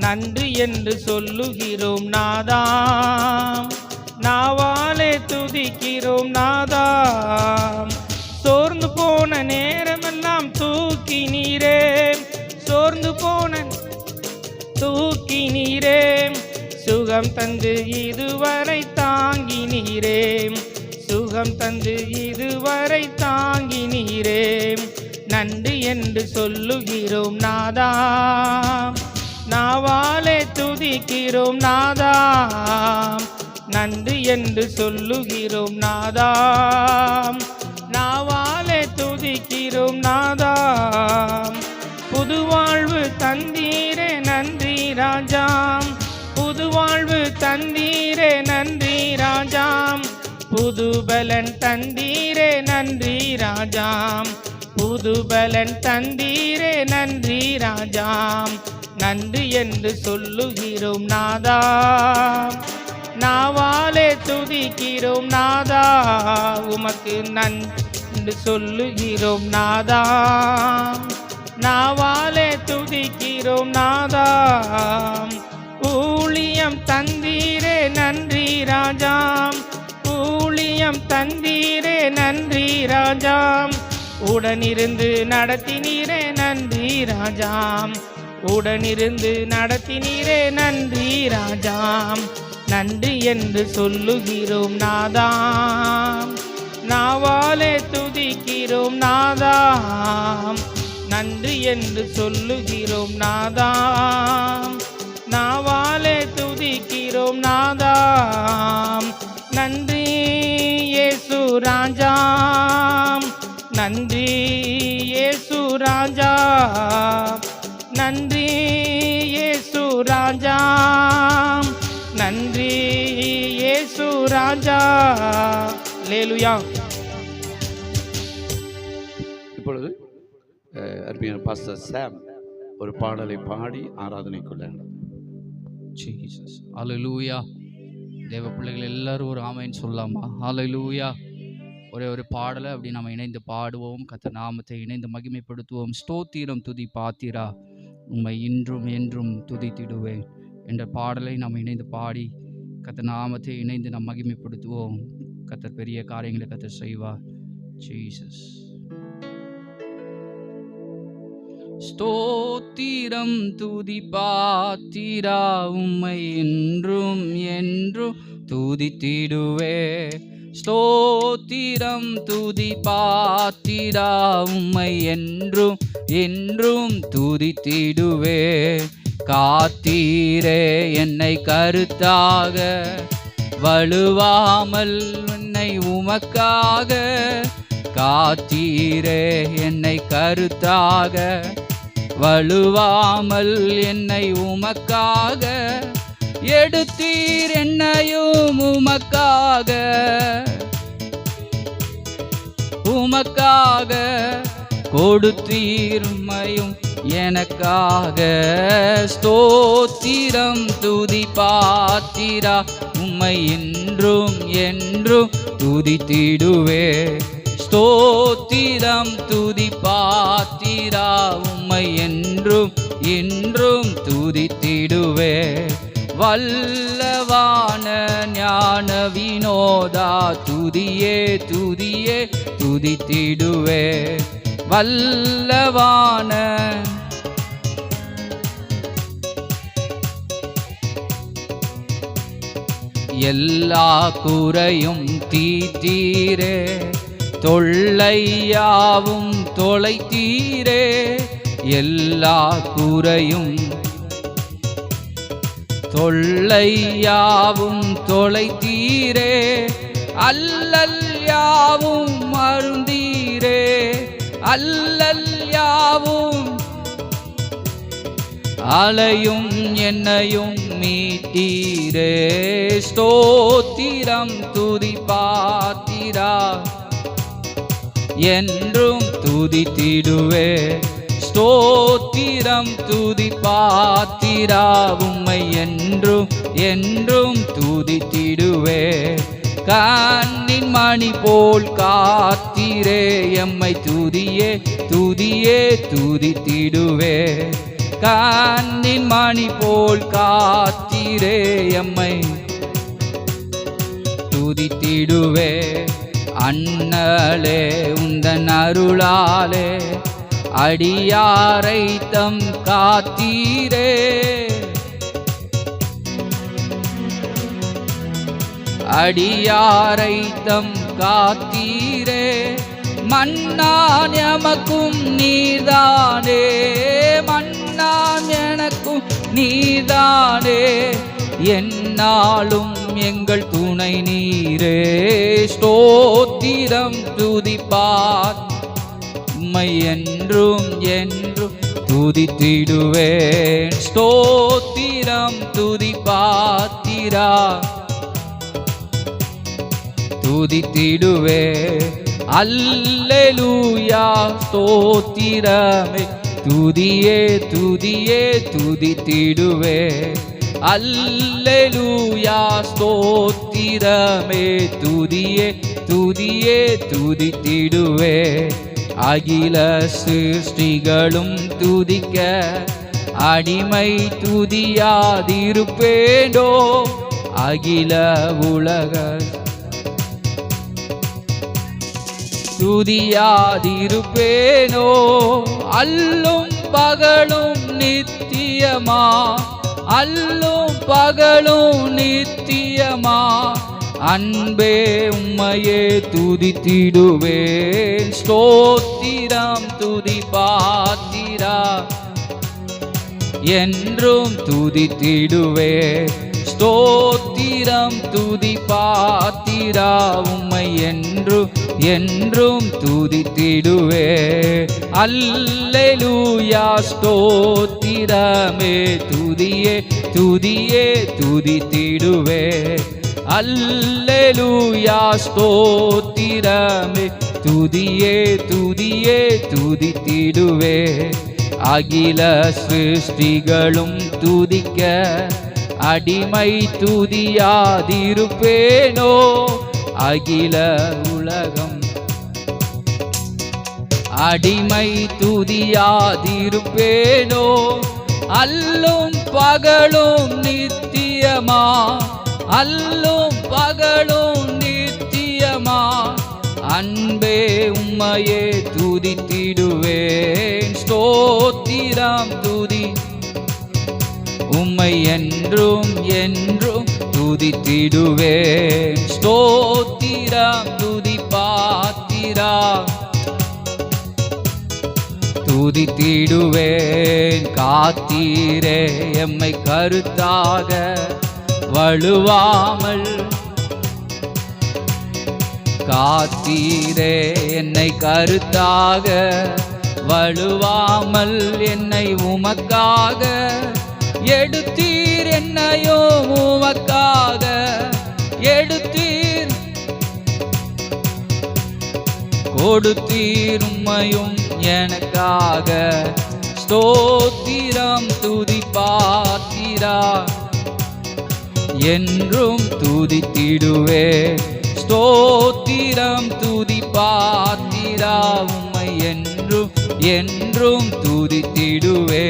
நன்றி என்று சொல்லுகிறோம் நாதா, நாவாலே துதிக்கிறோம் நாதா. சோர்ந்து போன நேரமெல்லாம் தூக்கி நீரே, சோர்ந்து போன தூக்கி நீரே, சுகம் தந்து இதுவரை தாங்கி நீரே, சுகம் தந்து இதுவரை தாங்கி நீரே. நன்றி என்று சொல்லுகிறோம் நாதா, நாவாலே துதிக்கிறோம் நாதா. நன்றி என்று சொல்லுகிறோம் நாதா, நாவாலே துதிக்கிறோம் நாதா. புது வாழ்வு தந்தீரே நன்றி ராஜா, புது வாழ்வு தந்தீரே நன்றி ராஜா. புது பலன் தந்தீரே நன்றி ராஜா, புது பலன் தந்தீரே நன்றி ராஜா. நன்றி என்று சொல்லுகிறோம் நாதா, நாவாலே துதிக்கிறோம் நாதா. உமக்கு நன்றி சொல்லுகிறோம் நாதா, நாவாலே துதிக்கிறோம் நாதா. ஊழியம் தந்தீரே நன்றி ராஜா, ஊழியம் தந்தீரே நன்றி ராஜா. உடனிருந்து நடத்தினீரே நன்றி ராஜா, உடனிருந்து நடத்தினீரே நன்றி ராஜா. நன்றி என்று சொல்லுகிறோம் நாதா, நாவாலே துதிக்கிறோம் நாதா. நன்றி என்று சொல்லுகிறோம் நாதா, நாவாலே துதிக்கிறோம் நாதா. நன்றி இயேசு ராஜா, நன்றி இயேசு ராஜா, நன்றி இயேசு ராஜா, நன்றி இயேசு ராஜா. அல்லேலூயா. இப்பொழுது அருமையான பாஸ்டர் சாம் ஒரு பாடலை பாடி ஆராதனைக்குள்ள. ஜீசஸ் அல்லேலூயா. தேவ பிள்ளைகள் எல்லாரும் ஒரு ஆமென் சொல்லலாமா? அல்லேலூயா. ஒரே ஒரு பாடலை அப்படி நம்ம இணைந்து பாடுவோம். கர்த்தர் நாமத்தை இணைந்து மகிமைப்படுத்துவோம். ஸ்தோத்திரம் துதி பாத்திரா, உம்மை இன்றும் என்றும் துதித்திடுவேன் என்ற பாடலை நாம் இணைந்து பாடி கர்த்தர் நாமத்தை இணைந்து நாம் மகிமைப்படுத்துவோம். கர்த்தர் பெரிய காரியங்களை கர்த்தர் செய்வார். ஜீசஸ். ஸ்தோத்திரம் துதி பாத்திரா, உம்மை என்றும் என்றும் துதித்திடுவே. ஸ்தோத்திரம் துதி பாத்திரா, உம்மை என்றும் என்றும் துதித்திடுவே. காத்தீரே என்னை கருத்தாக, வலுவாமல் என்னை உமக்காக. காத்தீரே என்னை கருத்தாக, வலுவாமல் என்னை உமக்காக. எடுத்தீர் என்னையும் உமக்காக, உமக்காக கொடுத்தீர்மையும் எனக்காக. ஸ்தோத்திரம் துதி பாத்திரா, உம்மை என்றும் என்றும் துதித்திடுவே. ஸ்தோத்திரம் துதி பாத்திரா, உம்மை என்றும் என்றும் துதித்திடுவே. வல்லவான ஞான வினோதா, துதியே துதியே துதித்திடுவே. வல்லவான எல்லா குறையும் தீத்தீரே, தொல்லையாவும் தொலைத்தீரே. எல்லா குறையும் தொல்லையாவும் தொலைத்தீரே. அல்லல் யாவும் அருந்தீரே, அல்லல் யாவும் அலையும் என்னையும் மீட்டீரே. ஸ்தோத்திரம் துதி பாத்திரா, என்றும் துதித்திடுவே. ஸ்தோத்திரம் துதி பாத்திரா, உம்மை என்றும் என்றும் துதித்திடுவே. கண்ணின் மணி போல் காத்தீரே, எம்மை துதியே துதியே துதித்திடுவே. கண்ணின் மணி போல் காத்தீரே எம்மை துதித்திடுவே அண்ணலே உந்தன் அருளாலே அடியாரை தம் காத்தீரே அடியாரை தம் காத்தீரே மன்னான் எமக்கும் நீதானே மன்னான் எனக்கும் நீதானே என்னாலும் எங்கள் துணை நீரே ஸ்தோத்திரம் துதிப்பார் உம்மை என்றும் என்றும் துதித்திடுவேன் ஸ்தோத்திரம் துதிப்பாத்திரா துதித்திடுவே அல்லேலூயா ஸ்தோத்திரமே துதியே துதியே துதித்திடுவே அல்லேலூயா ஸ்தோத்திரமே துதியே துதியே துதித்திடுவே அகில சிருஷ்டிகளும் துதிக்க அடிமை துதியாதிருப்பேனோ அகில உலக துதியாதிருப்பேனோ அல்லும் பகலும் நித்தியமா அல்லும் பகலும் நித்தியமா அன்பே உம்மையே துதித்திடுவேன் ஸ்தோத்திரம் துதிப்பாத்திரா என்றும் துதித்திடுவே ஸ்தோத்திரம் துதிப்பாத்திரா உம்மை என்றும் என்றும் துதித்திடுவே அல்லேலூயா ஸ்தோத்திரமே துதியே துதியே துதித்திடுவே அல்லேலூயா ஸ்தோத்திரமே துதியே துதியே துதித்திடுவே அகில சிருஷ்டிகளும் துதிக்க அடிமை துதியாதிருப்பேனோ அகில உலகம் அடிமை துதியாதிருப்பேனோ அல்லும் பகலும் நித்தியமா அல்லும் பகலும் நித்தியமா அன்பே உம்மையே துதித்திடுவேன் ஸ்தோத்திரம் துதி உம்மை என்றும் என்றும் துதித்திடுவேன் ஸ்தோத்திரம் துதிப்பாத்திரா துதித்திடுவேன் காத்தீரே எம்மை கருத்தாக வழுவாமல் காத்தீரே என்னை கருத்தாக வழுவாமல் என்னை உமக்காக எடுத்தீர் என்னையோ உமக்காக எடுத்தீர் கொடுத்தீர் உம்மையும் எனக்காக ஸ்தோத்திரம் துதிப்பாத்திரா என்றும் துதித்திடுவே ஸ்தோத்திரம் துதிப்பாத்திரா உம்மை என்றும் என்றும் துதித்திடுவே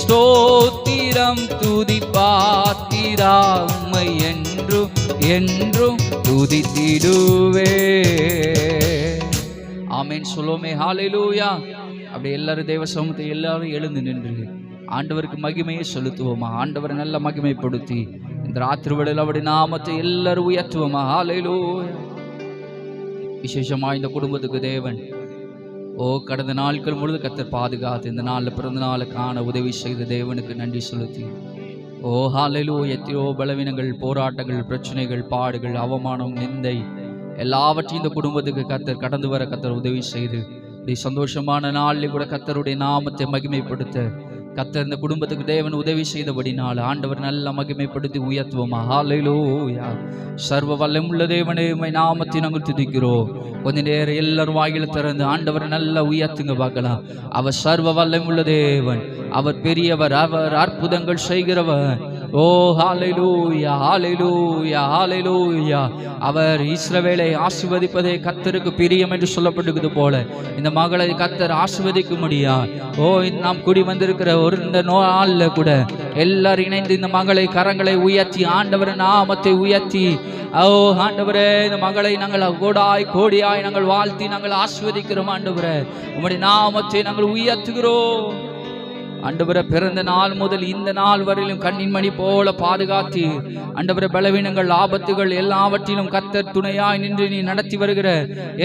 ஸ்தோத்திரம் துதிப்பாத்திரா உம்மை என்றும் என்றும் துதித்திடுவே ஆமென் சொல்லுவோமே ஹல்லேலூயா. அப்படி எல்லாரும் தேவ சமூகத்தை எல்லாரும் எழுந்து நின்று ஆண்டவருக்கு மகிமையை செலுத்துவோமா ஆண்டவரை நல்ல மகிமைப்படுத்தி இந்த ராத்திரி வேளையில் அப்படி நாமத்தை எல்லாரும் உயர்த்துவோமா ஹல்லேலூயா. விசேஷமா இந்த குடும்பத்துக்கு தேவன் கடந்த நாட்கள் முழுது கர்த்தர் பாதுகாத்து இந்த நாளில் பிறந்த நாளை காண உதவி செய்த தேவனுக்கு நன்றி செலுத்தி ஹல்லேலூயா. எத்தனையோ பலவீனங்கள் போராட்டங்கள் பிரச்சனைகள் பாடுகள் அவமானம் நிந்தை எல்லாவற்றையும் இந்த குடும்பத்துக்கு கர்த்தர் கடந்து வர கர்த்தர் உதவி செய்து சந்தோஷமான நாளில் கூட கர்த்தருடைய நாமத்தை மகிமைப்படுத்த கர்த்தர் இந்த குடும்பத்துக்கு தேவன் உதவி செய்தபடினால் ஆண்டவர் நல்ல மகிமைப்படுத்தி உயர்த்துவோமா ஹல்லேலூயா. சர்வ வல்லமுள்ள தேவனே உம்மை நாமத்தை நாங்கள் துதிக்கிறோம். கொஞ்ச நேரம் எல்லாரும் வாயில திறந்து ஆண்டவரை நல்லா உயர்த்துங்க பார்க்கலாம். அவர் சர்வ வல்லமுள்ள தேவன், அவர் பெரியவர், அவர் அற்புதங்கள் செய்கிறவர், ஓ ஹalleluya ஹalleluya ஹalleluya. அவர் இஸ்ரவேலை ஆசீர்வதிப்பதே கர்த்தருக்கு பிரியம் என்று சொல்லப்பட்டிருக்கிறது போல இந்த மகளை கர்த்தர் ஆசீர்வதிக்க முடியா. ஓ நாம் கூடி வந்திருக்கிற ஒரு இந்த நாள்ல கூட எல்லாரும் இணைந்து இந்த மகளை கரங்களை உயர்த்தி ஆண்டவர் நாமத்தை உயர்த்தி, ஓ ஆண்டவரே இந்த மகளை நாங்கள் கோடாய் கோடியாய் நாங்கள் வாழ்த்தி நாங்கள் ஆசீர்வதிக்கிறோம். ஆண்டவரே உம்முடைய நாமத்தை நாங்கள் உயர்த்துகிறோம். ஆண்டவரே பிறந்த நாள் முதல் இந்த நாள் வரையிலும் கண்ணின் மணி போல பாதுகாத்து ஆண்டவரே பலவீனங்கள் ஆபத்துகள் எல்லாவற்றிலும் கர்த்தர் துணையாய் நின்று நீ நடத்தி வருகிற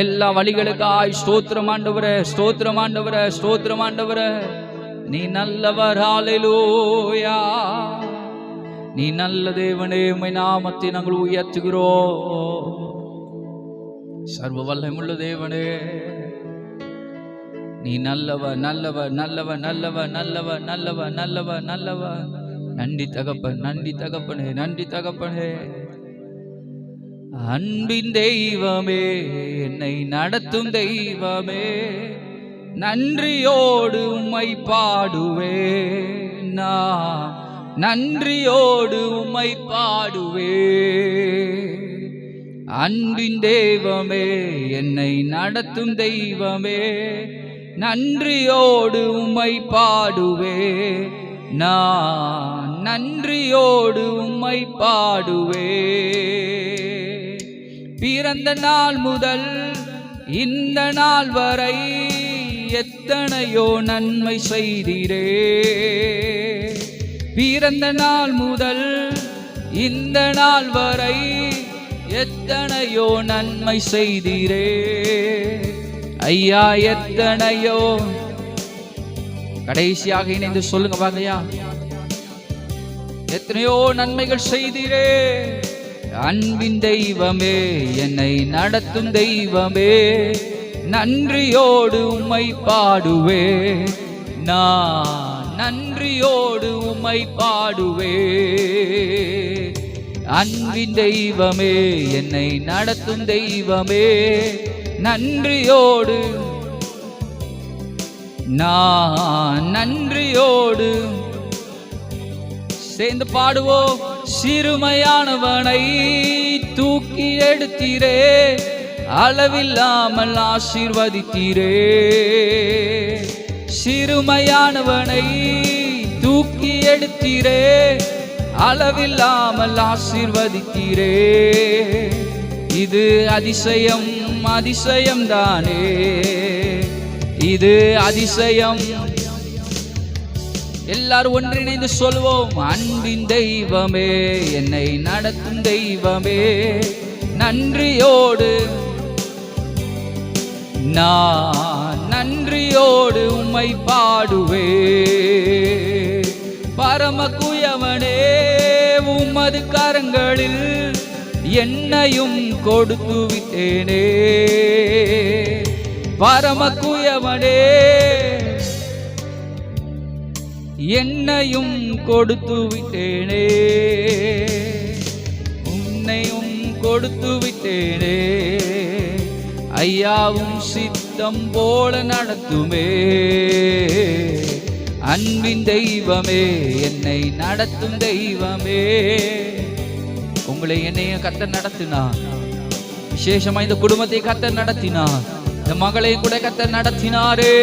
எல்லா வழிகளுக்காய் ஸ்தோத்திரம் ஆண்டவரே, ஸ்தோத்திரம் ஆண்டவரே, ஸ்தோத்திரம் ஆண்டவரே. நீ நல்லவர், ஹalleluya. நீ நல்ல தேவனே, உம்மை நாமத்தை நாங்கள் உயர்த்துகிறோம். சர்வ வல்லமையுள்ள தேவனே, நீ நல்லவர் நல்லவர் நல்லவர் நல்லவர் நல்லவர் நல்லவர் நல்லவர் நல்லவர். நன்றி தகப்பன், நன்றி தகப்பனே, நன்றி தகப்பனே. அன்பின் தெய்வமே, என்னை நடத்தும் தெய்வமே, நன்றியோடு உம்மை பாடுவே நான், நன்றியோடு உம்மை பாடுவே. அன்பின் தெய்வமே, என்னை நடத்தும் தெய்வமே, நன்றியோடு உம்மை பாடுவே நான், நன்றியோடு உம்மை பாடுவே. பிறந்த நாள் முதல் இந்த நாள் வரை எத்தனையோ நன்மை செய்தீரே. பிறந்த நாள் முதல் இந்த நாள் வரை எத்தனையோ நன்மை செய்தீரே ஐயா, எத்தனையோ. கடைசியாக இணைந்து சொல்லுங்க பாங்கய்யா, எத்தனையோ நன்மைகள் செய்தீரே. அன்பின் தெய்வமே, என்னை நடத்தும் தெய்வமே, நன்றியோடு உம்மை பாடுவே நான், நன்றியோடு உம்மை பாடுவே. அன்பின் தெய்வமே, என்னை நடத்தும் தெய்வமே, நன்றியோடு நான், நன்றியோடு. சேர்ந்து பாடுவோம். சிறுமையானவனை தூக்கி எடுத்தீரே, அளவில்லாமல் ஆசீர்வதித்தீரே. சிறுமையானவனை தூக்கி எடுத்தீரே, அளவில்லாமல் ஆசீர்வதித்தீரே. இது அதிசயம், அதிசயம் தானே, இது அதிசயம். எல்லாரும் ஒன்றிணைந்து சொல்வோம். அன்பின் தெய்வமே, என்னை நடத்தும் தெய்வமே, நன்றியோடு நான், நன்றியோடு உம்மை பாடுவே. பரமகுயவனே, உமது கரங்களில் என்னையும் கொடுத்து விட்டேனே. பரமகுயவனே, என்னையும் கொடுத்து விட்டேனே, உன்னையும் கொடுத்து விட்டேனே. ஐயாவும் சித்தம் போல நடத்துமே. அன்பின் தெய்வமே, என்னை நடத்தும் தெய்வமே. உங்களை என்னைய கர்த்தர் நடத்தினார். விசேஷமா இந்த குடும்பத்தை கர்த்தர் நடத்தினார். இந்த மகளையும் கூட கர்த்தர் நடத்தினாரே.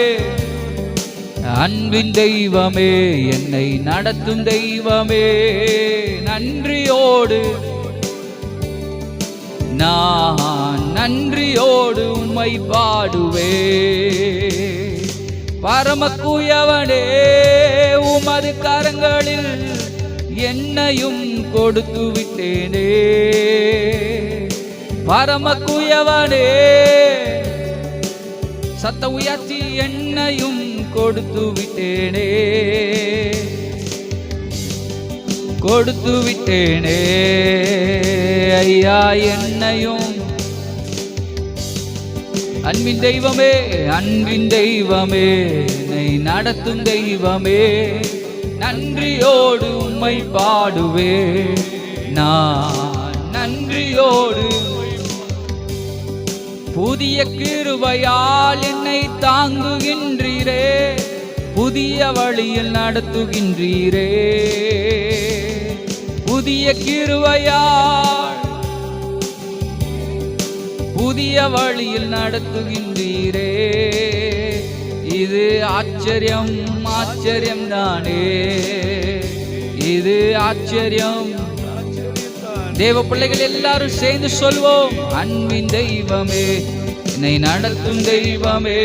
அன்பின் தெய்வமே, என்னை நடத்தும் தெய்வமே, நன்றியோடு நான், நன்றியோடு உம்மை பாடுவே. பரமகுயவனே, உமது கரங்களில் என்னையும் கொடுத்து விட்டேனே. பரமகுயவனே, சத்த உயர்த்தி என்னையும் கொடுத்து விட்டேனே, கொடுத்து விட்டேனே. ஐயா என்னையும். அன்பின் தெய்வமே, அன்பின் தெய்வமே, என்னை நடத்தும் தெய்வமே, நன்றியோடு உம்மை பாடுவே நான், நன்றியோடு. புதிய கிருபையால் என்னை தாங்குகின்றீரே, புதிய வழியில் நடத்துகின்றீரே. புதிய கிருபையால் புதிய வழியில் நடத்துகின்றீரே. இது ஆச்சரியம், ஆச்சரியம் தானே, இது ஆச்சரியம். தேவ பிள்ளைகள் எல்லாரும் சேர்ந்து சொல்வோம், அன்பின் தெய்வமே, என்னை நடத்தும் தெய்வமே,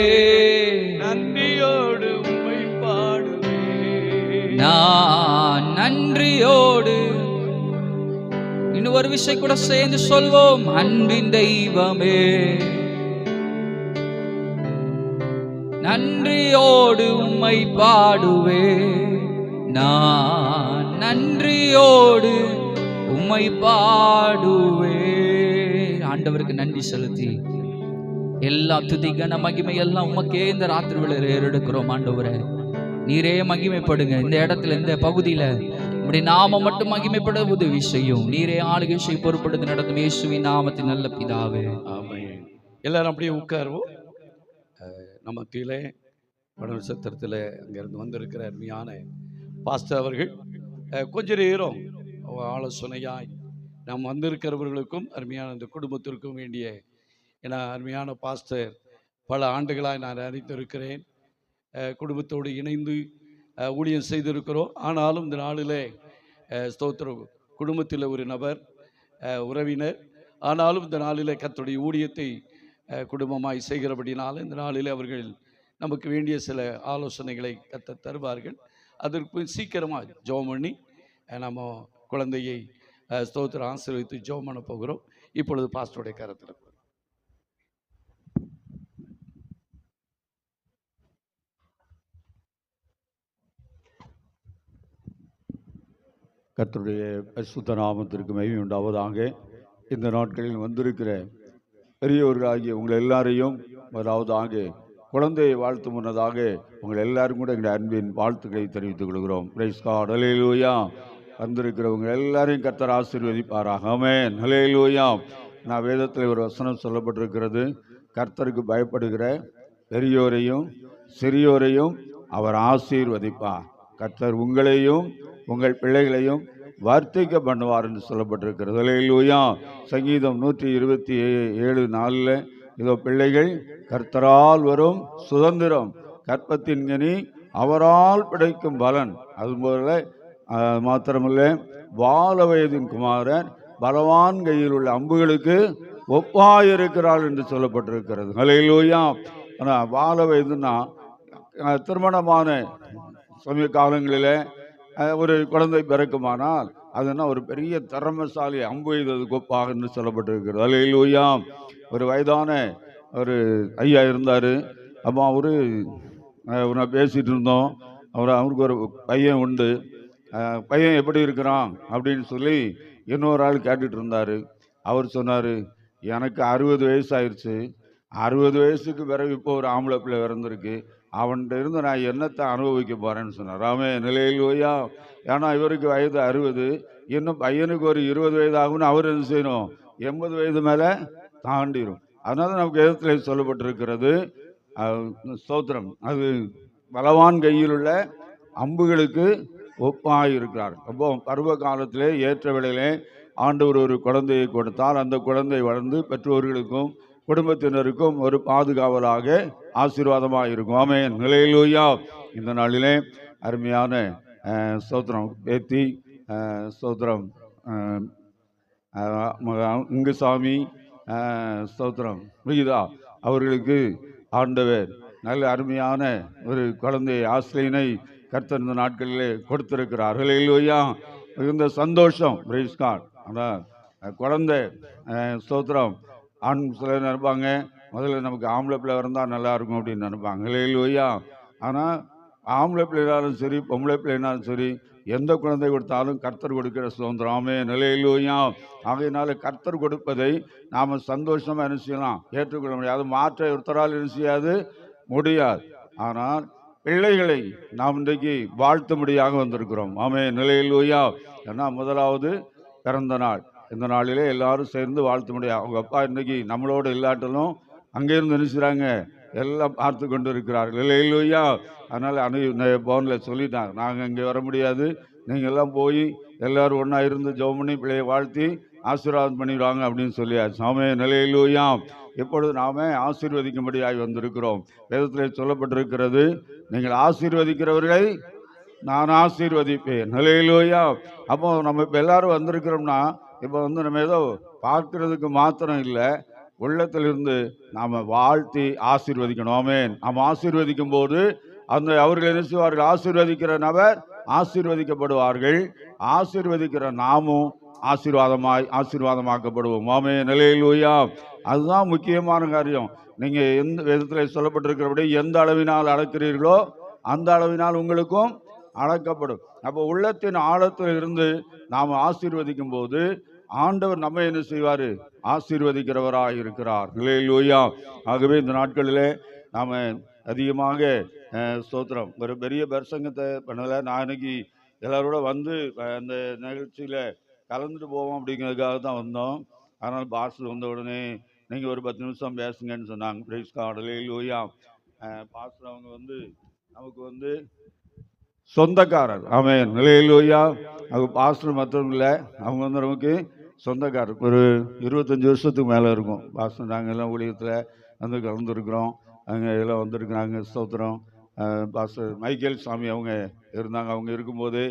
நன்றியோடு உம்மை பாடுவேன். நான் நன்றியோடு. இன்னும் ஒரு விஷயம் கூட சேர்ந்து சொல்வோம், அன்பின் தெய்வமே, நன்றியோடு உம்மை பாடுவே. நான் நன்றியோடு உம்மை பாடுவே. ஆண்டவருக்கு நன்றி செலுத்தி எல்லா துதி கன மகிமை எல்லாம் உமக்கே இந்த ராத்திரி வேளையில ஏறெடுக்கிறோம். ஆண்டவரே, நீரே மகிமைப்படுங்க. இந்த இடத்துல, இந்த பகுதியில உம்முடைய நாமம் மட்டும் மகிமைப்பட உதவி செய்யும். நீரே ஆளுகை செய்ய பொறுப்படுத்தி நடத்தும் இயேசுவின் நாமத்தின் நல்ல பிதாவே, ஆமென். எல்லாரும் அப்படியே உட்காருவோம். நம்ம மத்தியிலே வடநட்சத்திரத்தில் அங்கிருந்து வந்திருக்கிற அருமையான பாஸ்டர் அவர்கள் கொஞ்ச நேரம் ஆலோசனையாய் நாம் வந்திருக்கிறவர்களுக்கும் அருமையான இந்த குடும்பத்திற்கும் வேண்டிய, ஏன்னா அருமையான பாஸ்டர் பல ஆண்டுகளாய் நான் அறிந்திருக்கிறேன், குடும்பத்தோடு இணைந்து ஊழியம் செய்திருக்கிறோம். ஆனாலும் இந்த நாளில் ஸ்தோத்திரம், குடும்பத்தில் ஒரு நபர் உறவினர், ஆனாலும் இந்த நாளில் கர்த்தருடைய ஊழியத்தை குடும்பமாய் செய்கிறபடினால இந்த நாளில் அவர்கள் நமக்கு வேண்டிய சில ஆலோசனைகளை கர்த்தர் தருவார்கள். அதற்கு சீக்கிரமாக ஜெபம் பண்ணி நம்ம குழந்தையை ஸ்தோத்திரம் ஆசீர்வதித்து ஜெபம் பண்ண போகிறோம். இப்பொழுது பாஸ்டருடைய கருத்தில் கர்த்தருடைய பரிசுத்த நாமத்திற்கு மகிமை உண்டாவதாக. இந்த நாட்களில் வந்திருக்கிற பெரியவர்களாகிய உங்கள் எல்லாரையும் முதலாவதாக குழந்தையை வாழ்த்து முன்னதாக உங்கள் எல்லாரும் கூட எங்கள் அன்பின் வாழ்த்துக்களை தெரிவித்துக் கொள்கிறோம். பிரைஸ் காட், ஹல்லேலூயா. வந்திருக்கிறவங்க எல்லாரையும் கர்த்தர் ஆசீர்வதிப்பாராக. ஆமென், ஹல்லேலூயா. நான் வேதத்தில் ஒரு வசனம் சொல்லப்பட்டிருக்கிறது, கர்த்தருக்கு பயப்படுகிற பெரியோரையும் சிறியோரையும் அவர் ஆசீர்வதிப்பார். கர்த்தர் உங்களையும் உங்கள் பிள்ளைகளையும் வர்த்திக்க பண்ணுவார் என்று சொல்லப்பட்டிருக்கிறது. ஹல்லேலூயா. சங்கீதம் 127:4 இதோ பிள்ளைகள் கர்த்தரால் வரும் சுதந்திரம், கற்பத்தின் கனி அவரால் கிடைக்கும் பலன். அதுபோல மாத்திரமல்ல, வால வயதின் குமாரன் பலவான் கையில் உள்ள அம்புகளுக்கு ஒப்பாயிருக்கிறாள் என்று சொல்லப்பட்டிருக்கிறது. ஹல்லேலூயா. ஆனால் வால வயதுன்னா திருமணமான சமய காலங்களில் ஒரு குழந்தை பிறக்குமானால் அதுனா ஒரு பெரிய திறமைசாலி, அம்பு எய்ததுக்கு ஒப்பாக என்று சொல்லப்பட்டிருக்கிறது. ஹல்லேலூயா. ஒரு வயதான ஒரு ஐயா இருந்தார். அப்போ நான் பேசிகிட்டு இருந்தோம். அவருக்கு ஒரு பையன் உண்டு. பையன் எப்படி இருக்கிறான் அப்படின்னு சொல்லி இன்னொரு ஆள் கேட்டுட்டு இருந்தார். அவர் சொன்னார், எனக்கு 60 வயசு ஆயிடுச்சு, 60 வயசுக்கு பிறகு இப்போ ஒரு ஆம்பளை பிள்ளை பிறந்திருக்கு, அவன்கிட்ட இருந்து நான் என்னத்தை அனுபவிக்க போகிறேன்னு சொன்னார். ஹல்லேலூயா. ஏன்னா இவருக்கு வயது 60, இன்னும் பையனுக்கு ஒரு 20 வயது ஆகும்னு அவர் என்ன செய்யணும், 80 வயது மேலே தாண்டிடும். அதனால நமக்கு எதிர்த்தில் சொல்லப்பட்டிருக்கிறது, ஸ்தோத்திரம், அது பலவான் கையில் உள்ள அம்புகளுக்கு ஒப்பாயிருக்கிறார். அப்போ பருவ காலத்திலே ஏற்ற வேளையிலே ஆண்டவர் ஒரு குழந்தையை கொடுத்தால் அந்த குழந்தை வளர்ந்து பெற்றோர்களுக்கும் குடும்பத்தினருக்கும் ஒரு பாதுகாவலாக ஆசீர்வாதமாக இருக்கும். ஆமென், ஹல்லேலூயா. இந்த நாளிலே அருமையான ஸ்தோத்திரம் பேத்தி ஸ்தோத்திரம் இங்குசாமி ஸ்தோத்திரம் விகிதா அவர்களுக்கு ஆண்டவர் நல்ல அருமையான ஒரு குழந்தை ஆஸ்லைனை கர்த்தர் இந்த நாட்களிலே கொடுத்திருக்கிறார். ஹல்லேலூயா. மிகுந்த சந்தோஷம். Praise God. அதான் குழந்தை ஸ்தோத்திரம். ஆண் சிலர் நினைப்பாங்க, முதல்ல நமக்கு ஆம்பளை பிள்ளை இருந்தால் நல்லா இருக்கும் அப்படின்னு நினைப்பாங்க. ஹல்லேலூயா. ஆனால் ஆம்பளை பிள்ளைனாலும் சரி பொம்பளை பிள்ளைனாலும் சரி எந்த குழந்தை கொடுத்தாலும் கர்த்தர் கொடுக்கிற சுதந்திரம். ஆமென், ஹல்லேலூயா. ஆகையினால கர்த்தர் கொடுப்பதை நாம் சந்தோஷமாக என்ன செய்யலாம், ஏற்றுக்கொள்ள முடியாது. மாற்ற ஒருத்தரால் என்ன செய்யாது முடியாது. ஆனால் பிள்ளைகளை நாம் இன்றைக்கு வாழ்த்தும்படியாக வந்திருக்கிறோம். ஆமென், ஹல்லேலூயா. ஏன்னா முதலாவது பிறந்த நாள். இந்த நாளிலே எல்லாரும் சேர்ந்து வாழ்த்தும்படியாக. அவங்க அப்பா இன்றைக்கி நம்மளோட இல்லாட்டலும் அங்கேருந்து நினைச்சுறாங்க எல்லாம் பார்த்து கொண்டு இருக்கிறார்கள். இல்லையா? அதனால் பவனில் சொல்லிட்டாங்க, நாங்கள் இங்கே வர முடியாது, நீங்கள் எல்லாம் போய் எல்லோரும் ஒன்றா இருந்து ஜெபம் பண்ணி பிள்ளையை வாழ்த்தி ஆசீர்வாதம் பண்ணிடுவாங்க அப்படின்னு சொல்லியாச்சு. ஆமென். அல்லேலூயா. இப்பொழுது நாம் ஆசீர்வதிக்கும்படியாய் வந்திருக்கிறோம். வேதத்தில் சொல்லப்பட்டிருக்கிறது, நீங்கள் ஆசீர்வதிக்கிறவர்களை நான் ஆசீர்வதிப்பேன். அல்லேலூயா. அப்போ நம்ம இப்போ எல்லாரும் வந்திருக்கிறோம்னா, இப்போ நம்ம ஏதோ பார்க்கறதுக்கு மாத்திரம் இல்லை, உள்ளத்திலிருந்து நாம் வாழ்த்தி ஆசீர்வதிக்கணும். ஆமென். நாம் ஆசீர்வதிக்கும் போது அவர்கள் என்ன செய்வார்கள்? ஆசீர்வதிக்கிற நபர் ஆசீர்வதிக்கப்படுவார்கள், ஆசீர்வதிக்கிற நாமும் ஆசீர்வாதமாக்கப்படுவோம். ஆமென். அல்லேலூயா. அதுதான் முக்கியமான காரியம். நீங்கள் எந்த விதத்தில் சொல்லப்பட்டிருக்கிறபடி எந்த அளவினால் அளக்கிறீர்களோ அந்த அளவினால் உங்களுக்கும் அளக்கப்படும். அப்போ உள்ளத்தின் ஆழத்தில் இருந்து நாம் ஆசீர்வதிக்கும் போது ஆண்டவர் நம்ம என்ன செய்வார்? ஆசீர்வதிக்கிறவராக இருக்கிறார். அல்லேலூயா. ஆகவே இந்த நாட்களில் நாம் அதிகமாக ஸ்தோத்திரம், ஒரு பெரிய பிரசங்கத்தை பண்ணலை. நான் இன்னைக்கு எல்லாரோட வந்து அந்த நிகழ்ச்சியில் கலந்துட்டு போவோம் அப்படிங்கிறதுக்காக தான் வந்தோம். அதனால் பாஸ்டர் வந்த உடனே நீங்கள் ஒரு 10 நிமிஷம் பேசுங்கன்னு சொன்னாங்க. Price God. அல்லேலூயா. பாஸ்டர் அவங்க வந்து நமக்கு சொந்தக்காரர். ஆமென். அல்லேலூயா. அவங்க பாஸ்டர் மட்டும் இல்லை, அவங்க நமக்கு சொந்தக்காரர். ஒரு 25 வருஷத்துக்கு மேலே இருக்கும் பாஸ்டர். நாங்கள் எல்லாம் ஊழியத்தில் கலந்துருக்குறோம். அங்கே எல்லாம் வந்திருக்கிறாங்க. ஸ்தோத்திரம். பாஸ்டர் மைக்கேல் சாமி அவங்க இருந்தாங்க. அவங்க இருக்கும்போது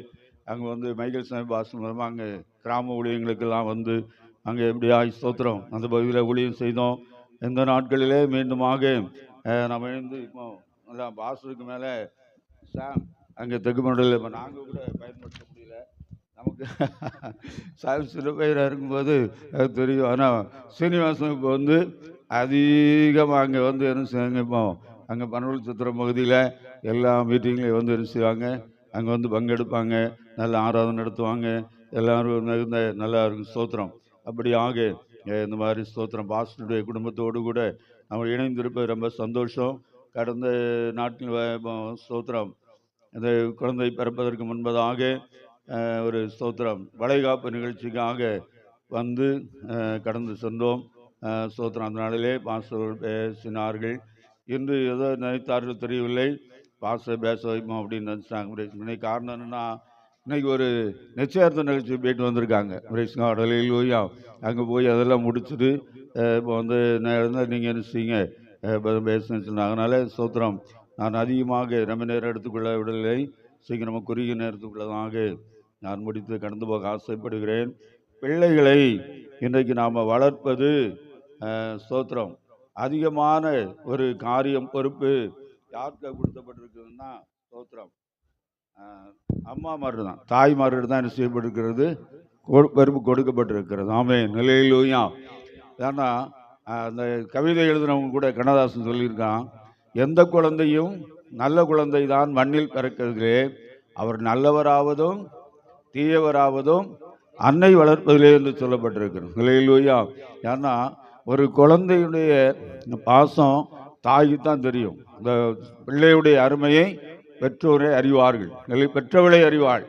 அங்கே மைக்கேல் சாமி பாஸ்டர் மூலமாக அங்கே கிராம ஊழியங்களுக்கெல்லாம் அங்கே எப்படியா ஸ்தோத்திரம் அந்த பகுதியில் ஊழியம் செய்தோம். இந்த நாட்களிலே மீண்டுமாக நம்ம இப்போ நல்லா பாஸ்டருக்கு மேலே சாம் அங்கே தெற்கு மண்டலில் இப்போ நாங்கள் கூட பயன்படுத்த முடியல. நமக்கு சாம் சில பேராக இருக்கும்போது அது தெரியும். ஆனால் சீனிவாசன் இப்போ அதிகமாக அங்கே என்ன செய்வாங்க, இப்போ அங்கே பனவல் சித்திரம் பகுதியில் எல்லா மீட்டிங்லையும் என்ன செய்வாங்க, அங்கே பங்கெடுப்பாங்க, நல்ல ஆராதனை நடத்துவாங்க. எல்லோரும் மிகுந்த நல்லா இருக்கும். ஸ்தோத்திரம். அப்படியாக இந்த மாதிரி ஸ்தோத்திரம் பாஸ்டருடைய குடும்பத்தோடு கூட நம்ம இணைந்திருப்பது ரொம்ப சந்தோஷம். கடந்த நாட்டில் ஸ்தோத்திரம் இந்த குழந்தை பிறப்பதற்கு முன்பதாக ஒரு ஸ்தோத்திரம் வளைகாப்பு நிகழ்ச்சிக்காக கடந்து சென்றோம். ஸ்தோத்திரம். அந்த நாளிலே பாஸ்டர் பேசினார்கள். இன்று ஏதோ நினைத்தார்கள் தெரியவில்லை, பாஸ்டர் பேச வைப்போம் அப்படின்னு நினச்சிட்டாங்க. இன்னைக்கு காரணம் என்னென்னா, இன்னைக்கு ஒரு நிச்சயார்த்த நிகழ்ச்சி போயிட்டு வந்திருக்காங்க. அல்லேலூயா. அங்கே போய் அதெல்லாம் முடிச்சுட்டு இப்போ நீங்கள் என்ன செய்யுங்க பேசுன்னு சொன்னாங்க. அதனால் ஸ்தோத்திரம், நான் அதிகமாக ரொம்ப நேரம் எடுத்துக்கொள்ள விடவில்லை, சீக்கிரமாக குறுகிய நேரத்துக்குள்ளதாக நான் முடித்து கடந்து போக ஆசைப்படுகிறேன். பிள்ளைகளை இன்றைக்கு நாம் வளர்ப்பது ஸ்தோத்திரம் அதிகமான ஒரு காரியம், பொறுப்பு யாருக்கு கொடுக்கப்பட்டிருக்குதுன்னா ஸ்தோத்திரம் அம்மாமார்கள் தான், தாய்மார்கள் தான் என்ன செய்யப்பட்டிருக்கிறது, பொறுப்பு கொடுக்கப்பட்டிருக்கிறது. ஆமென். அல்லேலூயா. ஏன்னா அந்த கவிதை எழுதினவங்க கூட கண்ணதாசன் சொல்லியிருக்கான், எந்த குழந்தையும் நல்ல குழந்தை தான் மண்ணில் பிறக்கிறதிலே, அவர் நல்லவராவதும் தீயவராவதும் அன்னை வளர்ப்பதிலே என்று சொல்லப்பட்டிருக்கிறது. அல்லேலூயா. ஏன்னா ஒரு குழந்தையுடைய பாசம் தாய்க்கு தான் தெரியும். இந்த பிள்ளையுடைய அருமையை பெற்றோரை அறிவார்கள், பெற்றவளை அறிவாள்,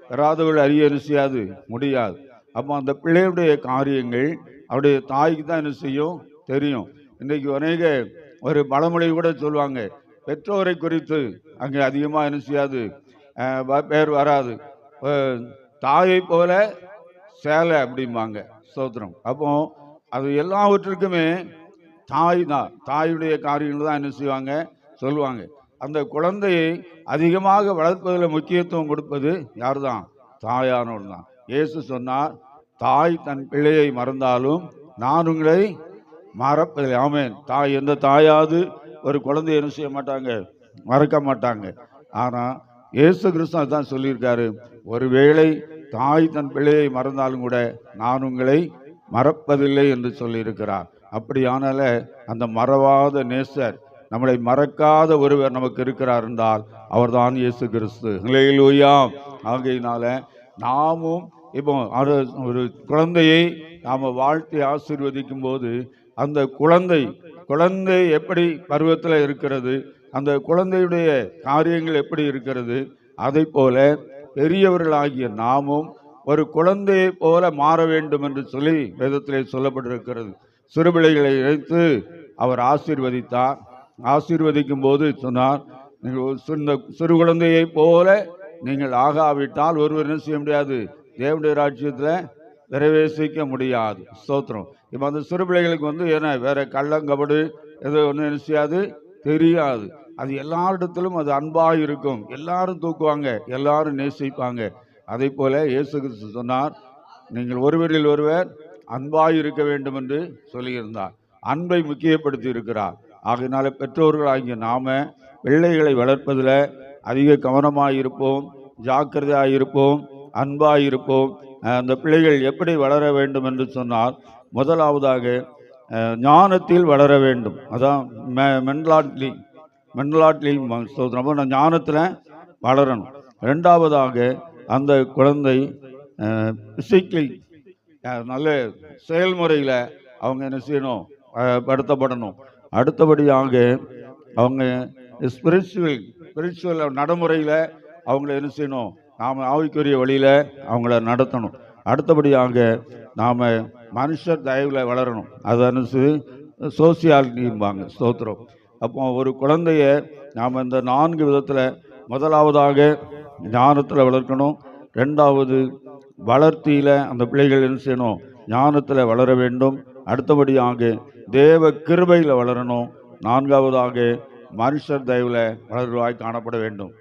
பெறாதவள் அறிய என்ன செய்யாது, முடியாது. அப்போ அந்த பிள்ளையுடைய காரியங்கள் அவருடைய தாய்க்கு தான் என்ன செய்யும், தெரியும். இன்றைக்கு அநேக ஒரு பழமொழி கூட சொல்லுவாங்க, பெற்றோரை குறித்து அங்கே அதிகமாக என்ன செய்யாது, பேர் வராது, தாயை போல சேலை அப்படிம்பாங்க. ஸ்தோத்திரம். அப்போ அது எல்லாவற்றுக்குமே தாய் தான், தாயுடைய காரியங்கள் தான் என்ன செய்வாங்க, சொல்லுவாங்க. அந்த குழந்தையை அதிகமாக வளர்ப்பதில் முக்கியத்துவம் கொடுப்பது யார் தான், தாயானவள் தான். இயேசு சொன்னார், தாய் தன் பிள்ளையை மறந்தாலும் நான் உங்களை மறப்பதில்லை. ஆமென். தாய், எந்த தாயாவது ஒரு குழந்தையை என்ன செய்ய மாட்டாங்க, மறக்க மாட்டாங்க. ஆனால் இயேசு கிறிஸ்து தான் சொல்லியிருக்காரு, ஒருவேளை தாய் தன் பிள்ளையை மறந்தாலும் கூட நான் உங்களை மறப்பதில்லை என்று சொல்லியிருக்கிறார். அப்படியானால அந்த மறவாத நேசர், நம்மளை மறக்காத ஒருவர் நமக்கு இருக்கிறார் என்றால் அவர்தான் இயேசு கிறிஸ்து. அல்லேலூயா. ஆகையினால நாமும் இப்போ ஒரு குழந்தையை நாம் வாழ்த்தி ஆசீர்வதிக்கும் போது அந்த குழந்தை எப்படி பருவத்தில் இருக்கிறது, அந்த குழந்தையுடைய காரியங்கள் எப்படி இருக்கிறது, அதை போல பெரியவர்களாகிய நாமும் ஒரு குழந்தையை போல மாற வேண்டும் என்று சொல்லி வேதத்திலே சொல்லப்பட்டிருக்கிறது. சிறுபிள்ளைகளை இணைத்து அவர் ஆசீர்வதித்தார். ஆசீர்வதிக்கும் போது சொன்னார், நீங்கள் ஒரு சிறு குழந்தையைப் போல நீங்கள் ஆகாவிட்டால் ஒருவர் என்ன செய்ய முடியாது, தேவனுடைய ராஜ்யத்தில் பிரவேசிக்க முடியாது. ஸ்தோத்திரம். இப்போ அந்த சிறு பிள்ளைகளுக்கு ஏன்னா வேற கள்ளங்கபடு எது ஒன்றும் என்ன செய்யாது, தெரியாது. அது எல்லாரிடத்திலும் அது அன்பாக இருக்கும். எல்லாரும் தூக்குவாங்க, எல்லாரும் நேசிப்பாங்க. அதே போல இயேசு கிறிஸ்து சொன்னார், நீங்கள் ஒருவரில் ஒருவர் அன்பாக இருக்க வேண்டும் என்று சொல்லியிருந்தார். அன்பை முக்கியப்படுத்தி இருக்கிறார். ஆகையினால பெற்றோர்களாகிய நாம பிள்ளைகளை வளர்ப்பதில் அதிக கவனமாக இருப்போம், ஜாக்கிரதையாக இருப்போம், அன்பாக இருப்போம். அந்த பிள்ளைகள் எப்படி வளர வேண்டும் என்று சொன்னால், முதலாவதாக ஞானத்தில் வளர வேண்டும். அதான் மென்லாட்லி ஞானத்தில் வளரணும். ரெண்டாவதாக அந்த குழந்தை பிசிக்கலி நல்ல செயல்முறையில் அவங்க என்ன செய்யணும், படுத்தப்படணும். அடுத்தபடியாக அவங்க ஸ்பிரிச்சுவல் நடைமுறையில் அவங்கள என்ன செய்யணும், நாம் ஆவிக்குரிய வழியில் அவங்கள நடத்தணும். அடுத்தபடியாக நாம் மனுஷர் தயவில் வளரணும். அது அனுசு சோசியாலிட்டிம்பாங்க. ஸ்தோத்திரம். அப்போ ஒரு குழந்தைய நாம் இந்த 4 விதத்தில், முதலாவதாக ஞானத்தில் வளர்க்கணும். ரெண்டாவது வளர்த்தியில் அந்த பிள்ளைகள் என்ன செய்யணும், ஞானத்தில் வளர வேண்டும். அடுத்தபடியாக தேவ கிருபையில் வளரணும். நான்காவதாக மனுஷர் தயவில் வளர்வாய் காணப்பட வேண்டும்.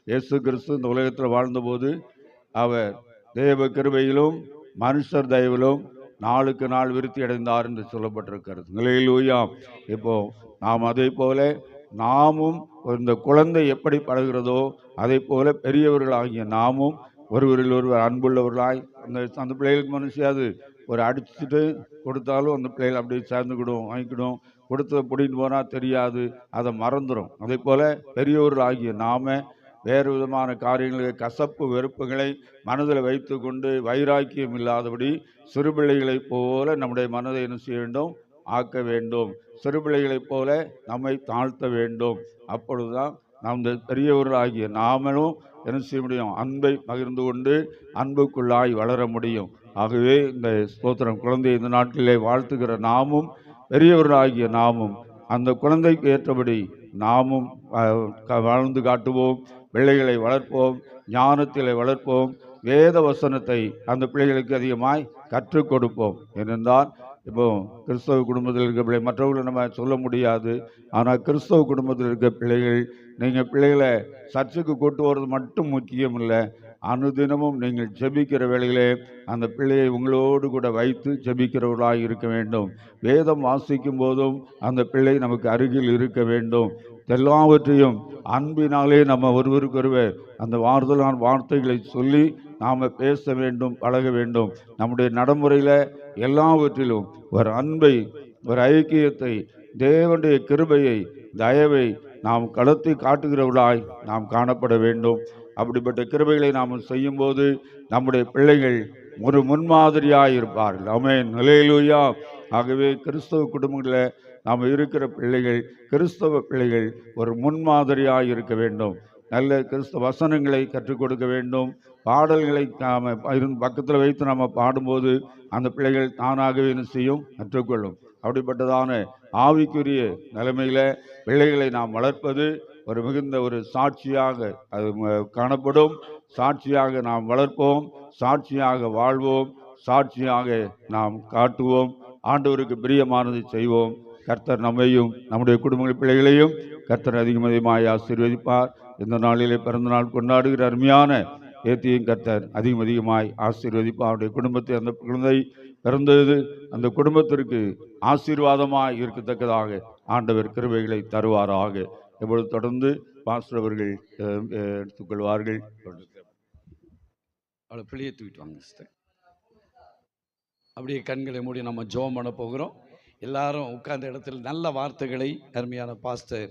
இயேசு கிறிஸ்து இந்த உலகத்தில் வாழ்ந்தபோது அவர் தேவ கிருபையிலும் மனுஷர் தயவிலும் நாளுக்கு நாள் விருத்தி அடைந்தார் என்று சொல்லப்பட்டிருக்கிறது. அல்லேலூயா. இப்போ நாம் அதே போல நாமும் இந்த குழந்தை எப்படி பழகிறதோ அதே போல பெரியவர்களாகிய நாமும் ஒருவரில் ஒருவர் அன்புள்ளவர்களாய் அந்த பிள்ளைகளுக்கு மனுஷியாது ஒரு அடிச்சுட்டு கொடுத்தாலும் அந்த பிள்ளைகள் அப்படியே சேர்ந்துக்கிடும், வாங்கிக்கிடும். கொடுத்த பிடின்னு போனால் தெரியாது, அதை மறந்துடும். அதே போல் பெரியவர்களாகிய நாம வேறு விதமான காரியங்களுக்கு கசப்பு வெறுப்புகளை மனதில் வைத்து கொண்டு வைராக்கியம் இல்லாதபடி சிறு பிள்ளைகளைப் போல நம்முடைய மனதை என்ன செய்ய வேண்டும், ஆக்க வேண்டும். சிறு பிள்ளைகளைப் போல நம்மை தாழ்த்த வேண்டும். அப்பொழுதுதான் நாம் இந்த பெரியவர்களாகிய நாமளும் என்ன செய்ய முடியும், அன்பை பகிர்ந்து கொண்டு அன்புக்குள்ளாய் வளர முடியும். ஆகவே இந்த ஸ்தோத்திரம் குழந்தையை இந்த நாட்களிலே வாழ்த்துகிற நாமும் பெரியவர்களாகிய நாமும் அந்த குழந்தைக்கு ஏற்றபடி நாமும் வாழ்ந்து காட்டுவோம். பிள்ளைகளை வளர்ப்போம், ஞானத்திலே வளர்ப்போம், வேத வசனத்தை அந்த பிள்ளைகளுக்கு அதிகமாய் கற்றுக் கொடுப்போம். ஏனென்றால் இப்போ கிறிஸ்தவ குடும்பத்தில் இருக்க பிள்ளை மற்றவர்களை நம்ம சொல்ல முடியாது. ஆனால் கிறிஸ்தவ குடும்பத்தில் இருக்க பிள்ளைகள், நீங்கள் பிள்ளைகளை சர்ச்சுக்கு கூட்டு வர்றது மட்டும் முக்கியம் இல்லை. அனுதினமும் நீங்கள் ஜெபிக்கிற வேளையிலே அந்த பிள்ளையை உங்களோடு கூட வைத்து ஜெபிக்கிறவர்களாக இருக்க வேண்டும். வேதம் வாசிக்கும் போதும் அந்த பிள்ளை நமக்கு அருகில் இருக்க வேண்டும். எல்லாவற்றையும் அன்பினாலே நம்ம ஒருவருக்கொருவர் அந்த வார்த்தையான வார்த்தைகளை சொல்லி நாம் பேச வேண்டும், பழக வேண்டும். நம்முடைய நடைமுறையில் எல்லாவற்றிலும் ஒரு அன்பை, ஒரு ஐக்கியத்தை, தேவனுடைய கிருபையை, தயவை நாம் கடத்தி காட்டுகிறவர்களாய் நாம் காணப்பட வேண்டும். அப்படிப்பட்ட கிருபைகளை நாம் செய்யும்போது நம்முடைய பிள்ளைகள் ஒரு முன்மாதிரியாக இருப்பார்கள். ஆமென், அல்லேலூயா. ஆகவே கிறிஸ்தவ குடும்பங்களில் நாம் இருக்கிற பிள்ளைகள், கிறிஸ்தவ பிள்ளைகள் ஒரு முன்மாதிரியாக இருக்க வேண்டும். நல்ல கிறிஸ்தவ வசனங்களை கற்றுக் கொடுக்க வேண்டும். பாடல்களை நாம் பக்கத்தில் வைத்து நாம் பாடும்போது அந்த பிள்ளைகள் தானாகவே என்ன செய்யும், கற்றுக்கொள்ளும். அப்படிப்பட்டதான ஆவிக்குரிய நிலைமையில் பிள்ளைகளை நாம் வளர்ப்பது ஒரு மிகுந்த ஒரு சாட்சியாக அது காணப்படும். சாட்சியாக நாம் வளர்ப்போம், சாட்சியாக வாழ்வோம், சாட்சியாக நாம் காட்டுவோம். ஆண்டவருக்கு பிரியமானதை செய்வோம். கர்த்தர் நம்மையும் நம்முடைய குடும்பங்கள் பிள்ளைகளையும் கர்த்தர் அதிகமாய் ஆசீர்வதிப்பார். இந்த நாளிலே பிறந்த நாள் கொண்டாடுகிற அருமையான ஏத்தியும் கர்த்தர் அதிகமாய் ஆசீர்வதிப்பார். அவருடைய குடும்பத்தை, அந்த குழந்தை பிறந்தது அந்த குடும்பத்திற்கு ஆசீர்வாதமாக இருக்கத்தக்கதாக ஆண்டவர் கிருபைகளை தருவாராக. எப்பொழுது தொடர்ந்து பாஸ்டர் அவர்கள் எடுத்துக்கொள்வார்கள். அவளை பிள்ளையை தூக்கிட்டு வாங்க சிஸ்டர். அப்படியே கண்களை மூடி நம்ம ஜெபம் பண்ண போகிறோம். எல்லாரும் உட்கார்ந்த இடத்துல நல்ல வார்த்தைகளை அருமையான பாஸ்டர்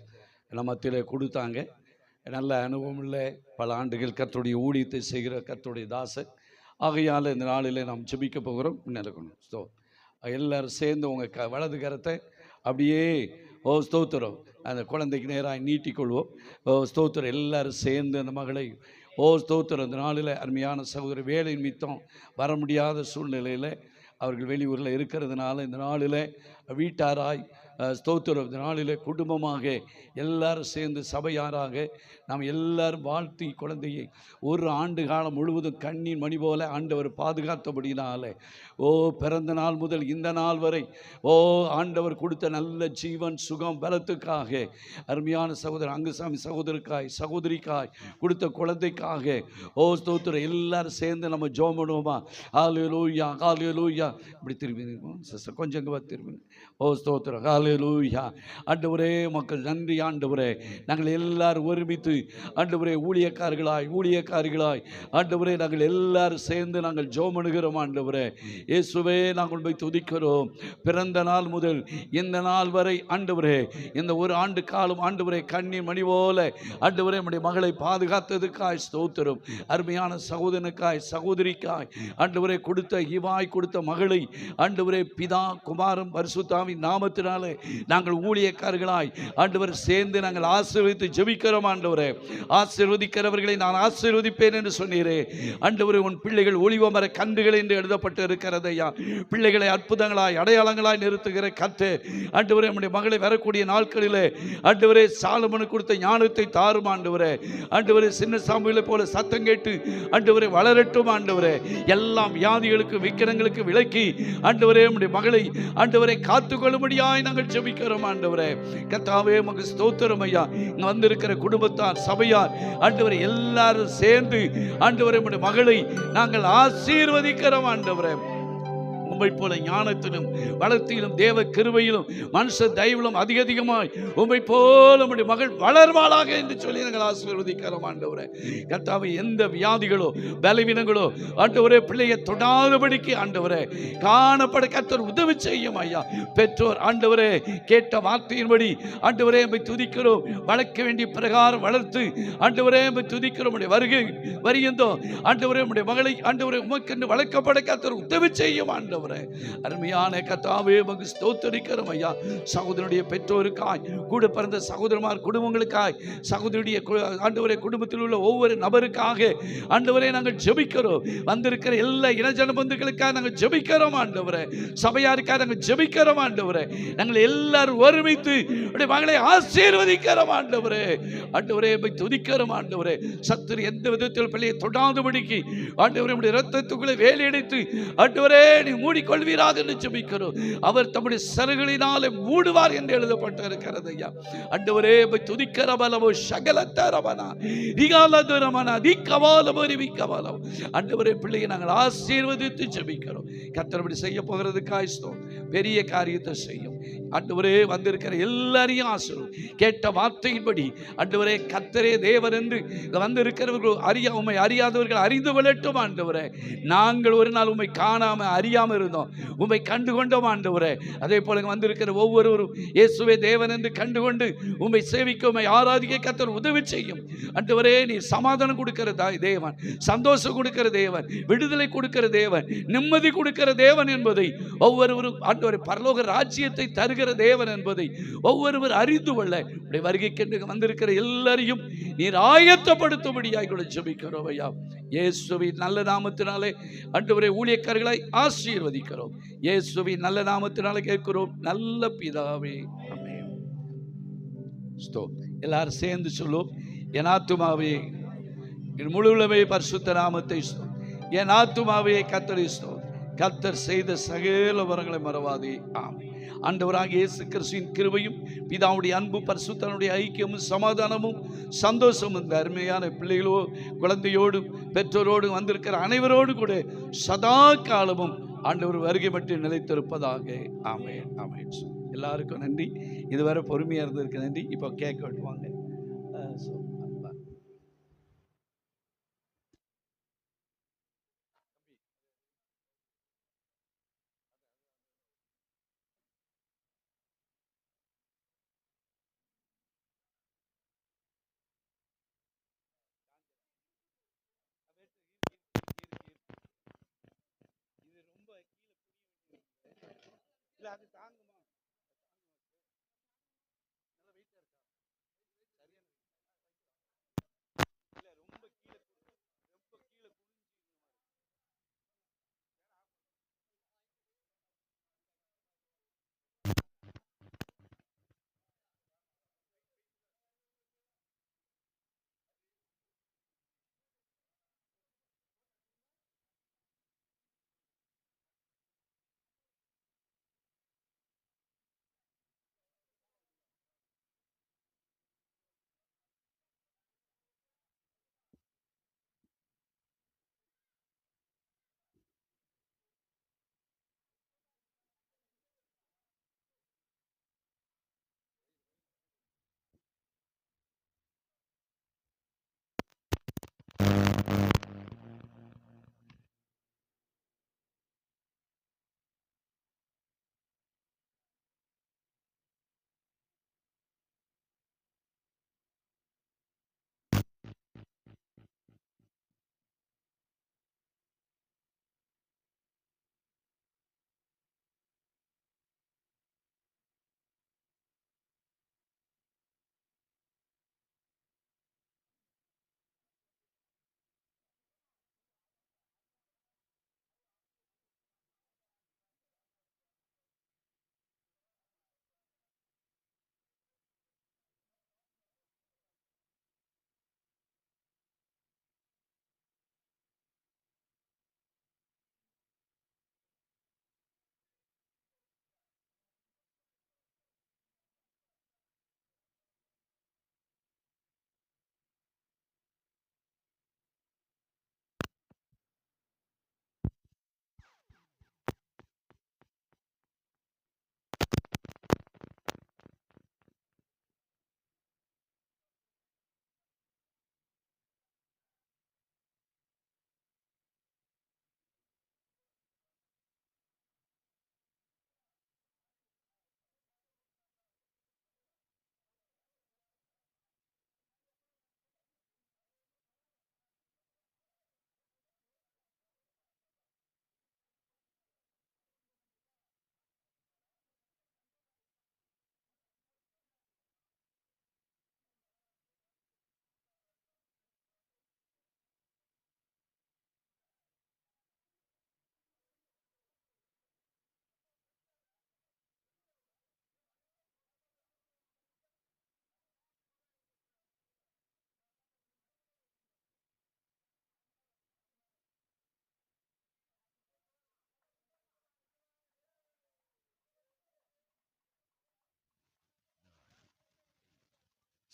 நம்ம மத்தியில் கொடுத்தாங்க. நல்ல அனுபவம் இல்லை, பல ஆண்டுகள் கர்த்தருடைய ஊழியத்தை செய்கிற கர்த்தருடைய தாசர். ஆகையால் இந்த நாளில் நாம் ஜெபிக்க போகிறோம். நினைக்கணும். ஸோ எல்லோரும் சேர்ந்து உங்கள் வலது கரத்தை அப்படியே ஸ்தோத்திரம் அந்த குழந்தைக்கு நேராக நீட்டிக்கொள்வோம். ஸ்தோத்திரம். எல்லோரும் சேர்ந்து அந்த மகளை ஸ்தோத்திரம். இந்த நாளில் அருமையான சகோதரர் வேலை நிமித்தம் வர முடியாத சூழ்நிலையில் அவர்கள் வெளியூரில் இருக்கிறதுனால இந்த நாளில் வீட்டாராய் ஸ்தோத்திரம். இந்த நாளிலே குடும்பமாக எல்லாரும் சேர்ந்து சபையாராக நாம் எல்லாரும் வாழ்த்தி குழந்தையை ஒரு ஆண்டு காலம் முழுவதும் கண்ணீர் மணி போல ஆண்டவர் பாதுகாத்தபடினாலே, ஓ பிறந்த நாள் முதல் இந்த நாள் வரை ஓ ஆண்டவர் கொடுத்த நல்ல ஜீவன் சுகம் பலத்துக்காக, அருமையான சகோதரர் அங்குசாமி சகோதரருக்காய் சகோதரிக்காய் கொடுத்த குழந்தைக்காக ஓ ஸ்தோத்திரம். எல்லாரும் சேர்ந்து நம்ம ஜெபம் பண்ணுவோமா? ஹல்லேலூயா ஹல்லேலூயா. இப்படி திரும்பி சிஸ்டர் கொஞ்சம் திரும்பி. ஓ ஸ்தோத்திரம் ஹல்லேலூயா. ஆண்டவரே மக்கள் நன்றி ஆண்டவரே. நாங்கள் எல்லாரும் ஒருமித்து ஆண்டவரே ஊழியக்காரிகளாய் ஆண்டவரே நாங்கள் எல்லாரும் சேர்ந்து நாங்கள் ஜெபம் பண்ணுகிறோம். ஆண்டவரே இயேசுவே நாங்கள் உம்மை துதிக்கிறோம். பிறந்த நாள் முதல் இந்த நாள் வரை ஆண்டவரே இந்த ஒரு ஆண்டு காலம் ஆண்டவரே கண்ணீர் மணி போல ஆண்டவரே நம்முடைய மகளை பாதுகாத்ததுக்காய் ஸ்தோத்திரம். அருமையான சகோதரனுக்காய் சகோதரிக்காய் ஆண்டவரே கொடுத்த மகளை ஆண்டவரே பிதா குமாரன் பரிசுத்தாவின் நாமத்தினாலே நாங்கள் ஊழியக்காரர்களாய் ஆண்டவர் சேர்ந்து நாங்கள் ஆசீர்வதித்து ஜெபிக்கிறோம். ஆண்டவரே ஆசீர்வதிக்கிறவர்களை நான் ஆசீர்வதிப்பேன் என்று சொன்னீரே. ஆண்டவரே உன் பிள்ளைகள் ஒளிவ மர கன்றுகள் என்று எழுதப்பட்டு இருக்கிறது ஐயா. பிள்ளைகளை அற்புதங்களாய் அடையாளங்களாய் நிறுத்துகிற கர்த்தர் ஆண்டவரே நம்முடைய மகளை வரக்கூடிய நாட்களிலே ஆண்டவரே சாலமோனுக்கு கொடுத்த ஞானத்தை தாரும் ஆண்டவரே. ஆண்டவரே சின்ன சாமுவேலை போல சத்தம் கேட்டு ஆண்டவரே வளரட்டும் ஆண்டவரே. எல்லாம் வியாதிகளுக்கு விக்கிரங்களுக்கு விலக்கி ஆண்டவரே நம்முடைய மகளை ஆண்டவரை காத்துக்கொள்ளும்படியாய் நாங்கள் ஜெபிக்கிறோம். ஆண்டவரே கர்த்தாவே உமக்கு ஸ்தோத்திரம் ஐயா. இங்க வந்திருக்கிற குடும்பத்தார் சபையார் ஆண்டவரை எல்லாரும் சேர்ந்து ஆண்டவரே நம்முடைய மகளை நாங்கள் ஆசீர்வதிக்கிறோம். ஆண்டவரே உம்மை போல ஞானத்திலும் வளர்த்தியிலும் தேவ கிருபையிலும் மனுஷ தயவிலும் அதிகமாய் உம்மை போல நம்முடைய மகள் வளர்வாளாக என்று சொல்லி நாங்கள் ஆசீர்வதிக்கிறோம். ஆண்டவரே கர்த்தாவே எந்த வியாதிகளோ பலவீனங்களோ ஆண்டவரே பிள்ளையை தொடாதபடிக்கு ஆண்டவரே காணப்பட கர்த்தர் உதவி செய்யும் ஐயா. பெற்றோர் ஆண்டவரே கேட்ட வார்த்தையின்படி ஆண்டவரே உம்மை துதிக்கிறோம். வளர்க்க வேண்டிய பிரகாரம் வளர்த்து ஆண்டவரே உம்மை துதிக்கிறோம். வருகை வருகின்றோ ஆண்டவரே உம்முடைய மகளை ஆண்டவரே உமக்கென்று வளர்க்கப்பட கர்த்தர் உதவி செய்யும். ஆண்டவரே அருமையான கர்த்தாவே உமக்கு ஸ்தோத்திரிக்கிறோம் ஐயா. சகோதரனுடைய பெற்றோருக்காய் கூட பிறந்த சகோதரமார் குடும்பங்களுக்காய் சகோதரனுடைய ஆண்டவரே குடும்பத்தில் உள்ள ஒவ்வொரு நபருக்காக ஆண்டவரே நாங்கள் ஜெபிக்கிறோம். வந்திருக்கிற எல்லா இனஜன பந்துகளுக்காக நாங்கள் ஜெபிக்கிறோம். ஆண்டவரே சபையாருக்காக நாங்கள் ஜெபிக்கிறோம். ஆண்டவரே நாங்கள் எல்லாரும் ஒருமித்து உடைய மகளை ஆசீர்வதிக்கிறோம். ஆண்டவரே ஆண்டவரே துதிக்கிறோம். ஆண்டவரே சத்துரு எந்த விதத்தில் பிள்ளையை தொடாதபடிக்கு ஆண்டவரே உடைய இரத்தத்துக்குள்ளே வேலையடித்து ஆண்டவரே நீ மூடிக்கொள்வீராக என்று ஜெபிக்கிறோம். அவர் தம்முடைய சருகளினாலே மூடுவார் என்று எழுதப்பட்டிருக்கிறது ஐயா. ஆண்டவரே துதிக்கிற பலவோ சகலத்தரமனா ரிகாலதரமனா திக்கவாலமோ ரிவிக்கவாலமோ ஆண்டவரே பிள்ளையை நாங்கள் ஆசீர்வதித்து ஜெபிக்கிறோம். கர்த்தர் செய்ய போகிறதுக்காய் ஸ்தோத்திரம். பெரிய காரியத்தை செய்யும் ஆண்டவரே. வந்திருக்கிற எல்லாரையும் ஆசீர்வதி. கேட்ட வார்த்தையின்படி ஆண்டவரே கர்த்தரே தேவன் என்று வந்திருக்கிறவர்கள் உம்மை அறியாதவர்கள் அறிந்து கொள்ளட்டும். ஆண்டவரே நாங்கள் ஒரு நாள் உம்மை காணாம அறியாம இருந்தோம், உம்மை கண்டுகொண்டோம். ஆண்டவரே அதே போல வந்திருக்கிற ஒவ்வொருவரும் இயேசுவே தேவன் என்று கண்டுகொண்டு உம்மை சேவிக்க உம்மை ஆராதிக்க கர்த்தர் உதவி செய்யும். ஆண்டவரே நீ சமாதானம் கொடுக்கிற தேவன், சந்தோஷம் கொடுக்கிற தேவன், விடுதலை கொடுக்கிற தேவன், நிம்மதி கொடுக்கிற தேவன் என்பதை ஒவ்வொருவரும் ஆண்டவரே பரலோக ராஜ்யத்தை தருகிற தேவன் என்பதை ஒவ்வொருவர் அறிந்து கொள்ள உடைய வருகைக்கு வந்திருக்கிற எல்லாரையும் நீர் ஆயத்தப்படுத்தும்படியாய் கூட ஜெபிக்கிறோம் ஐயா. இயேசுவின் நல்ல நாமத்தினாலே ஆண்டவரே ஊழியக்காரர்களை ஆசீர்வதிக்கிறோம். இயேசுவின் நல்ல நாமத்தினாலே கேட்கிறோம் நல்ல பிதாவே ஆமென். எல்லாரும் சேர்ந்து சொல்லுவோம். என் ஆத்துமாவே என் முழுவதுமே பரிசுத்த நாமத்தை என் ஆத்துமாவே கர்த்தரை கர்த்தர் செய்த சகல வரங்களை மறவாதே. ஆமென். ஆண்டவராகிய இயேசு கிறிஸ்துவின் கிருபையும் பிதாவுடைய அன்பு பரிசுத்தனுடைய ஐக்கியமும் சமாதானமும் சந்தோஷமும் இந்த அருமையான பிள்ளைகளோ குழந்தையோடும் பெற்றோரோடும் வந்திருக்கிற அனைவரோடு கூட சதா காலமும் ஆண்டவர் வருகை மட்டும் நிலைத்திருப்பதாக. ஆமென் ஆமென். எல்லாருக்கும் நன்றி. இதுவரை பொறுமையாக இருந்ததுக்கு நன்றி. இப்போ கேட்க வெட்டுவாங்க. அது தாங்குமா?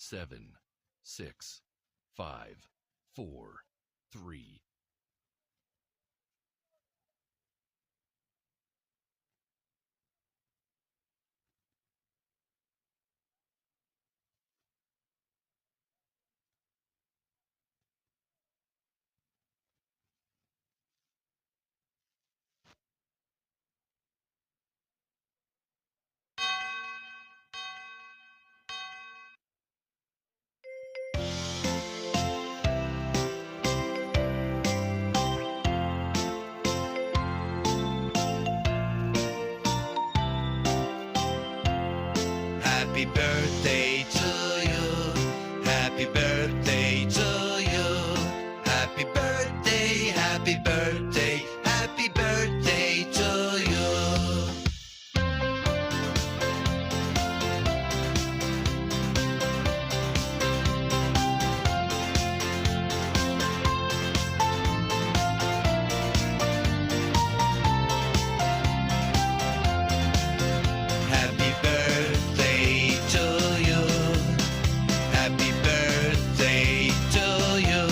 7, 6, 5, 4, 3. Happy birthday to you. Happy birthday to you. Happy birthday, happy birthday, happy birthday to you. Happy birthday to you. Happy birthday to you.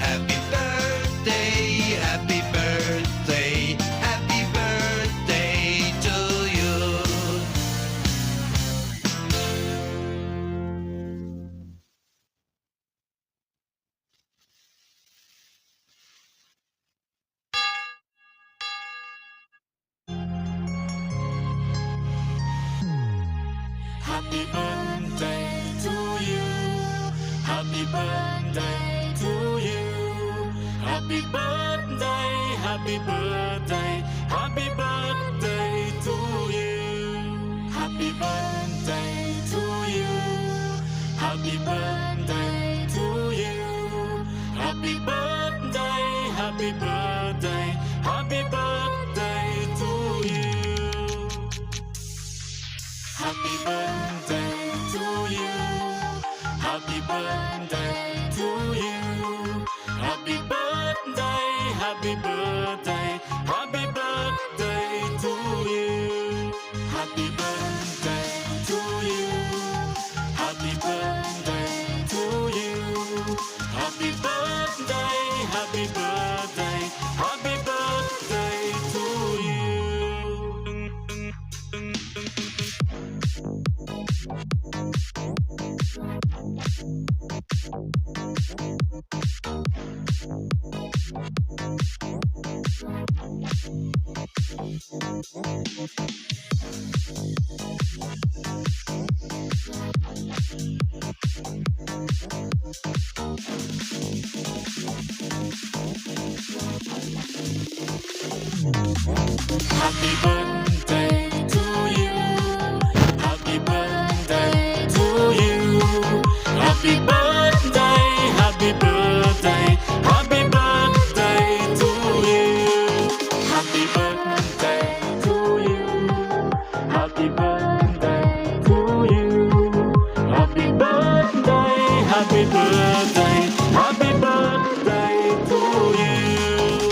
Happy birthday, happy birthday, happy birthday to you. Happy birthday to you. Happy birthday to you. Happy birthday, happy birthday, happy birthday to you. Happy birthday to you. Happy birthday to you. Happy birthday, happy birthday, happy birthday to you. Happy birthday to you. Happy birthday to you. Happy birthday, happy birthday, happy birthday to you. Happy birthday to you. Happy birthday to you. Happy birthday, happy birthday, happy birthday to you. Happy birthday to you. Happy birthday to you. Happy birthday, happy birthday, happy birthday to you. Happy birthday to you. Happy birthday to you. Happy birthday, happy birthday, happy birthday to you.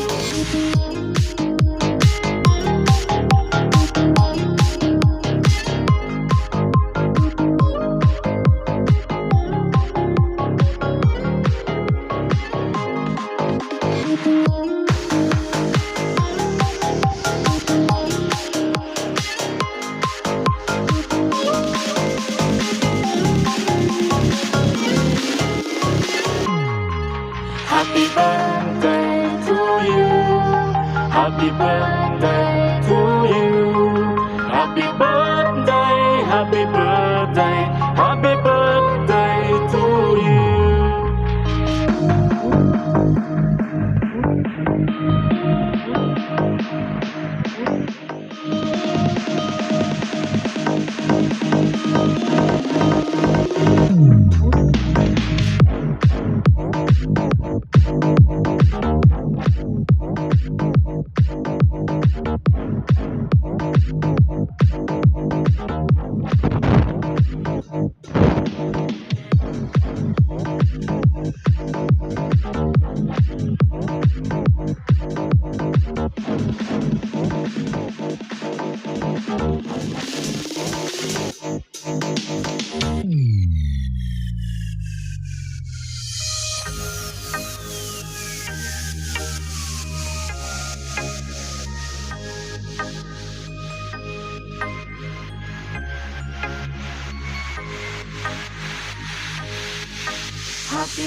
Happy birthday to you. Happy birthday to you. Happy birthday, happy birthday, happy birthday to you.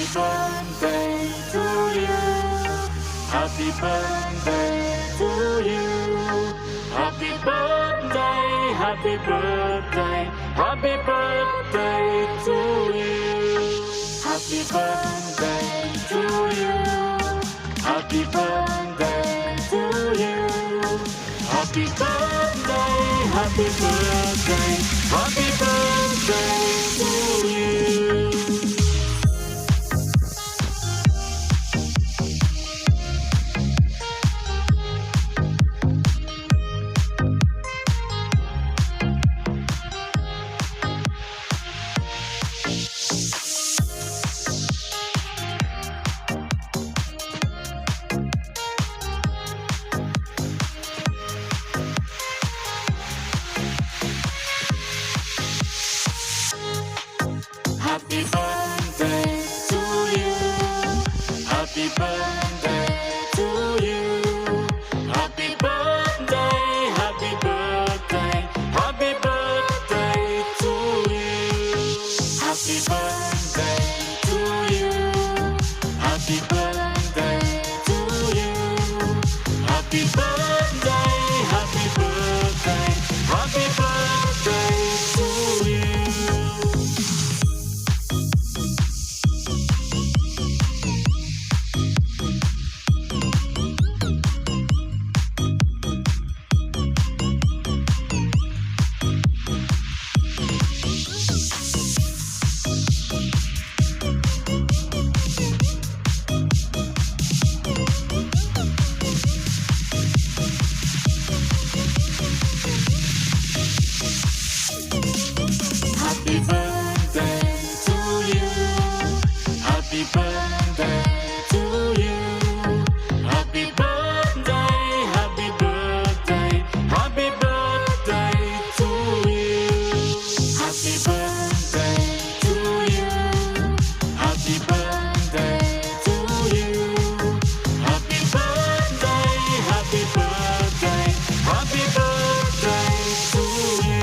Happy birthday to you. Happy birthday to you. Happy birthday, happy birthday, happy birthday to you. Happy birthday to you. Happy birthday to you. Happy birthday, happy birthday, happy birthday to you. Happy birthday to you. Happy birthday to you. Happy birthday, happy birthday, happy birthday to you. Happy birthday to you. Happy birthday to you. Happy birthday, happy birthday, happy birthday to you. Happy birthday to you. Happy birthday to you. Happy birthday, happy birthday, happy birthday to you. Happy birthday to you. Happy birthday to you. Happy birthday, happy birthday, happy birthday to you.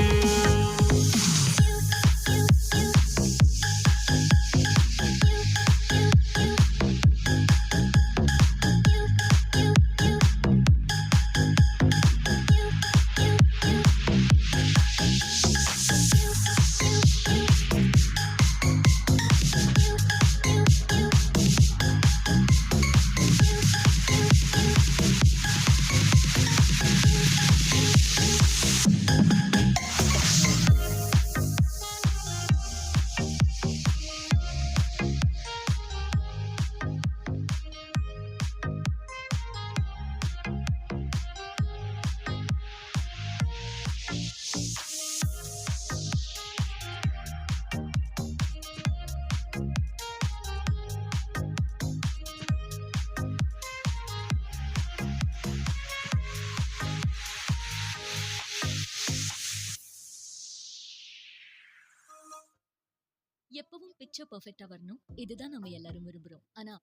எப்பவும் picture பெர்ஃபெக்ட்டா வரணும். இதுதான் நம்ம எல்லாரும் விரும்புறோம். ஆனா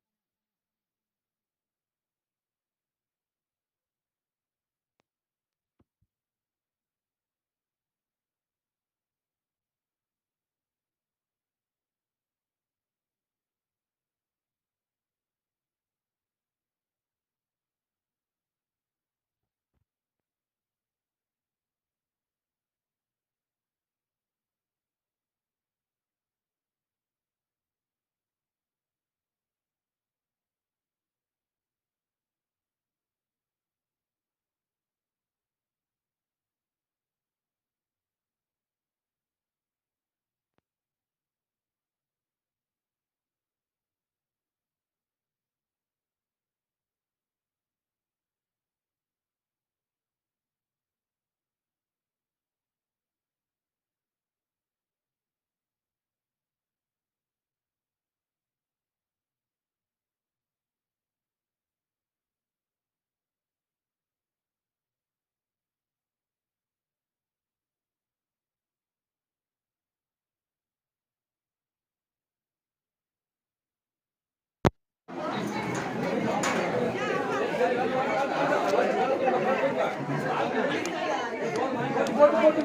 போட்டு